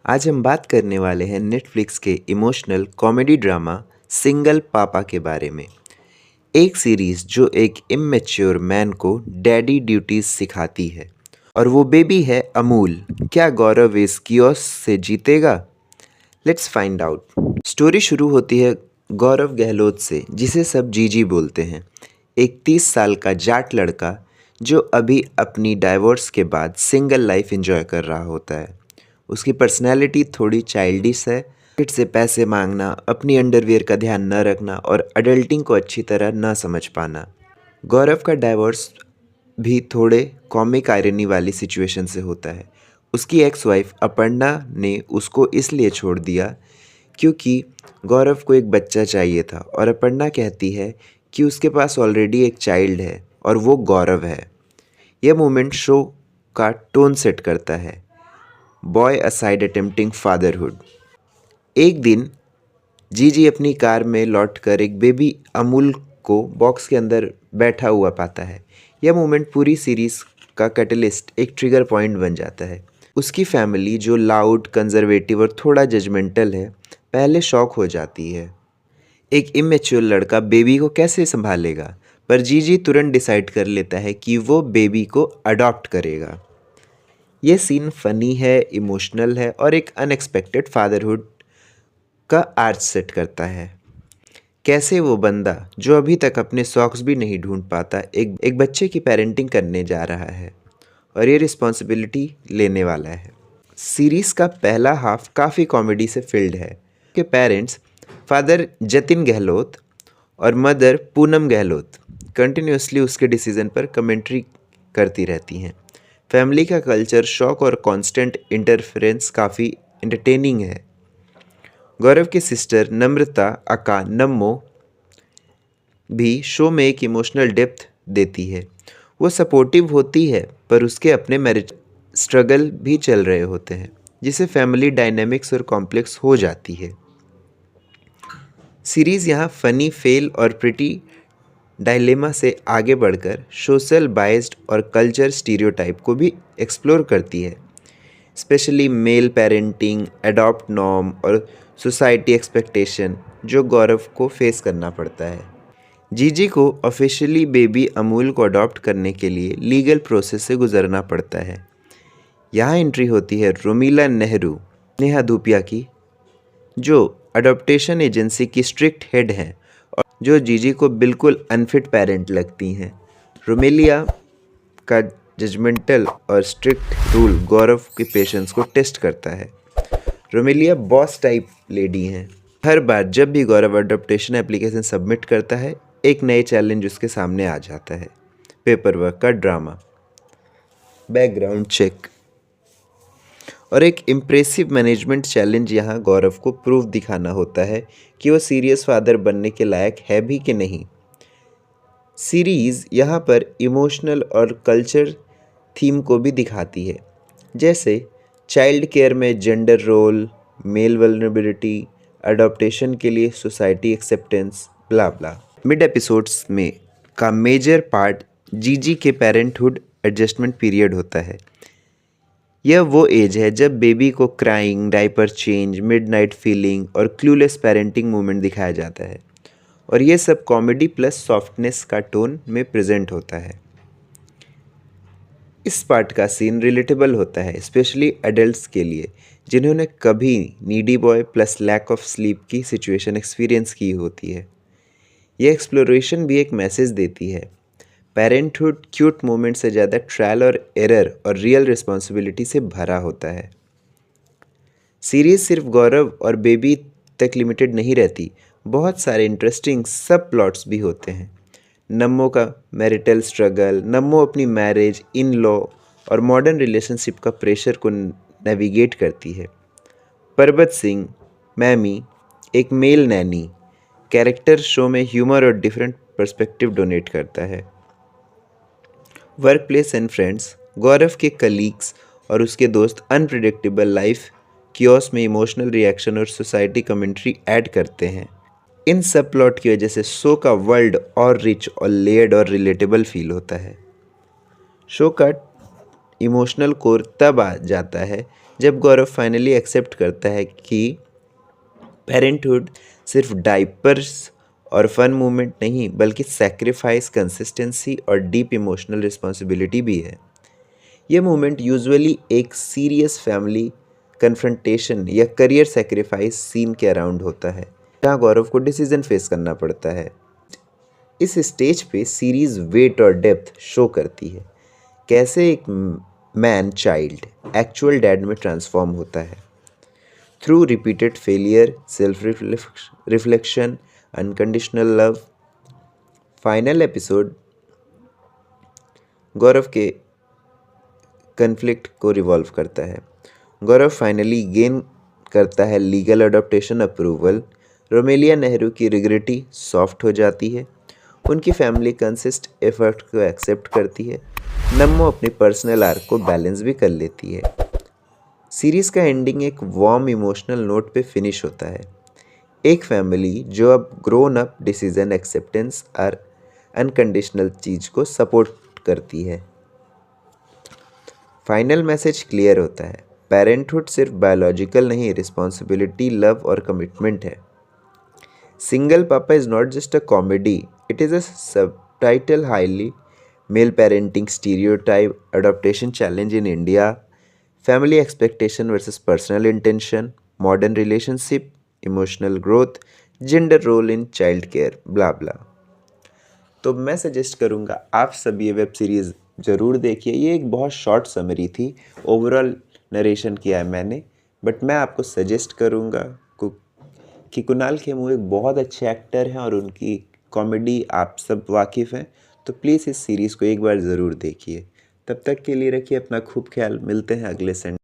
आज हम बात करने वाले हैं नेटफ्लिक्स के इमोशनल कॉमेडी ड्रामा सिंगल पापा के बारे में। एक सीरीज जो एक इमेच्योर मैन को डैडी ड्यूटीज सिखाती है और वो बेबी है अमूल। क्या गौरव इस कियोस्क से जीतेगा? Let's find out. स्टोरी शुरू होती है गौरव गहलोत से, जिसे सब जीजी बोलते हैं। एक 30 साल का जाट लड़का जो अभी अपनी डाइवोर्स के बाद सिंगल लाइफ एंजॉय कर रहा होता है। उसकी पर्सनैलिटी थोड़ी चाइल्डिश है। किड से पैसे मांगना, अपनी अंडरवियर का ध्यान न रखना और अडल्टिंग को अच्छी तरह न समझ पाना। गौरव का डाइवोर्स भी थोड़े कॉमिक आयरनी वाली सिचुएशन से होता है। उसकी एक्स वाइफ अपर्णा ने उसको इसलिए छोड़ दिया क्योंकि गौरव को एक बच्चा चाहिए था और अपर्णा कहती है कि उसके पास ऑलरेडी एक चाइल्ड है और वो गौरव है। यह मोमेंट शो का टोन सेट करता है। Boy aside attempting fatherhood. एक दिन जीजी अपनी कार में लौटकर एक बेबी अमूल को बॉक्स के अंदर बैठा हुआ पाता है। यह मोमेंट पूरी सीरीज का कैटलिस्ट, एक ट्रिगर पॉइंट बन जाता है। उसकी फैमिली जो लाउड, कंजर्वेटिव और थोड़ा जजमेंटल है, पहले शॉक हो जाती है। एक इमेच्योर लड़का बेबी को कैसे संभालेगा, पर जीजी तुरंत डिसाइड कर लेता है कि वो बेबी को अडॉप्ट करेगा। ये सीन फनी है, इमोशनल है और एक अनएक्सपेक्टेड फादरहुड का आर्च सेट करता है। कैसे वो बंदा जो अभी तक अपने सॉक्स भी नहीं ढूंढ पाता, एक बच्चे की पेरेंटिंग करने जा रहा है और ये रिस्पॉन्सिबिलिटी लेने वाला है। सीरीज का पहला हाफ काफ़ी कॉमेडी से फिल्ड है कि पेरेंट्स, फादर जतिन गहलोत और मदर पूनम गहलोत, कंटिन्यूसली उसके डिसीजन पर कमेंट्री करती रहती हैं। फैमिली का कल्चर शॉक और कांस्टेंट इंटरफेरेंस काफ़ी एंटरटेनिंग है। गौरव की सिस्टर नम्रता अका नम्मो भी शो में एक इमोशनल डेप्थ देती है। वो सपोर्टिव होती है पर उसके अपने मैरिज स्ट्रगल भी चल रहे होते हैं, जिसे फैमिली डायनेमिक्स और कॉम्प्लेक्स हो जाती है। सीरीज़ यहाँ फनी, फेल और प्रिटी डायलेमा से आगे बढ़कर सोशल बायस्ड और कल्चर स्टीरियोटाइप को भी एक्सप्लोर करती है, specially male parenting, adopt norm और सोसाइटी एक्सपेक्टेशन जो गौरव को फेस करना पड़ता है। जीजी को ऑफिशियली बेबी अमूल को अडॉप्ट करने के लिए लीगल प्रोसेस से गुजरना पड़ता है। यहाँ एंट्री होती है रोमिला नेहरू, नेहा धूपिया की, जो अडॉप्टेशन एजेंसी की स्ट्रिक्ट हेड हैं और जो जीजी को बिल्कुल अनफिट पेरेंट लगती हैं। रोमेलिया का जजमेंटल और स्ट्रिक्ट रूल गौरव के पेशेंस को टेस्ट करता है। रोमेलिया बॉस टाइप लेडी हैं। हर बार जब भी गौरव अडॉप्टेशन एप्लीकेशन सबमिट करता है, एक नए चैलेंज उसके सामने आ जाता है। पेपर वर्क का ड्रामा, बैकग्राउंड चेक और एक इम्प्रेसिव मैनेजमेंट चैलेंज। यहाँ गौरव को प्रूफ दिखाना होता है कि वो सीरियस फादर बनने के लायक है भी कि नहीं। सीरीज़ यहाँ पर इमोशनल और कल्चर थीम को भी दिखाती है, जैसे चाइल्ड केयर में gender role, male vulnerability, adoption के लिए society acceptance, blah blah. Mid episodes में का मेजर पार्ट जीजी के पेरेंटहुड एडजस्टमेंट पीरियड होता है। यह वो एज है जब बेबी को crying, diaper change, midnight feeling और क्लूलेस पेरेंटिंग मोमेंट दिखाया जाता है और ये सब कॉमेडी प्लस सॉफ्टनेस का टोन में प्रेजेंट होता है। इस पार्ट का सीन रिलेटेबल होता है, स्पेशली एडल्ट्स के लिए जिन्होंने कभी needy boy plus lack of sleep की सिचुएशन एक्सपीरियंस की होती है। यह एक्सप्लोरेशन भी एक मैसेज देती है। पेरेंटहुड क्यूट मोमेंट से ज़्यादा ट्रायल और एरर और रियल रिस्पॉन्सिबिलिटी से भरा होता है। सीरीज़ सिर्फ गौरव और बेबी तक लिमिटेड नहीं रहती, बहुत सारे इंटरेस्टिंग सब प्लॉट्स भी होते हैं। नम्मो का मैरिटल स्ट्रगल, नम्मो अपनी मैरिज, इन लॉ और मॉडर्न रिलेशनशिप का प्रेशर को नेविगेट करती है। परबत सिंह, मैमी, एक मेल नैनी कैरेक्टर शो में ह्यूमर और डिफरेंट पर्सपेक्टिव डोनेट करता है। वर्क प्लेस एंड फ्रेंड्स, गौरव के कलीग्स और उसके दोस्त अनप्रिडिक्टेबल लाइफ कियोस्क में इमोशनल रिएक्शन और सोसाइटी कमेंट्री ऐड करते हैं। इन सब प्लॉट की वजह से शो का वर्ल्ड और रिच और लेयर्ड और रिलेटेबल फील होता है। शो का इमोशनल कोर तब आ जाता है जब गौरव फाइनली एक्सेप्ट करता है कि पेरेंटहुड सिर्फ डाइपर्स और फन मूवमेंट नहीं बल्कि सैक्रिफाइस, कंसिस्टेंसी और डीप इमोशनल रिस्पॉन्सिबिलिटी भी है। यह मूवमेंट यूजुअली एक सीरियस फैमिली कन्फ्रंटेशन या करियर सैक्रिफाइस सीन के अराउंड होता है, जहाँ गौरव को डिसीजन फेस करना पड़ता है। इस स्टेज पे सीरीज वेट और डेप्थ शो करती है, कैसे एक मैन चाइल्ड एक्चुअल डैड में ट्रांसफॉर्म होता है through repeated failure, self reflection, unconditional love. Final episode Gaurav के कन्फ्लिक्ट को रिवॉल्व करता है। गौरव फाइनली गेन करता है लीगल अडॉप्टेशन अप्रूवल। रोमेलिया नेहरू की रिग्रेटी सॉफ्ट हो जाती है। उनकी फैमिली कंसिस्ट एफर्ट को एक्सेप्ट करती है। नम्मो अपनी पर्सनल आर्क को बैलेंस भी कर लेती है। सीरीज़ का एंडिंग एक वार्म इमोशनल नोट पे फिनिश होता है। एक फैमिली जो अब ग्रोन अप डिसीजन, एक्सेप्टेंस और अनकंडीशनल चीज़ को सपोर्ट करती है। फाइनल मैसेज क्लियर होता है, पेरेंटहुड सिर्फ बायोलॉजिकल नहीं, रिस्पॉन्सिबिलिटी, लव और कमिटमेंट है। Single papa is not just a comedy, it is a subtitle highly male parenting stereotype, adaptation challenge in India, family expectation versus personal intention, modern relationship, emotional growth, gender role in child care, blah blah. तो मैं suggest करूँगा आप सब ये web series ज़रूर देखिए। ये एक बहुत शॉर्ट समरी थी, ओवरऑल नरेशन किया है मैंने, बट मैं आपको सजेस्ट करूँगा कि कुणाल खेमू एक बहुत अच्छे एक्टर हैं और उनकी कॉमेडी आप सब वाकिफ़ हैं, तो प्लीज़ इस सीरीज़ को एक बार ज़रूर देखिए। तब तक के लिए रखिए अपना खूब ख्याल, मिलते हैं अगले संडे।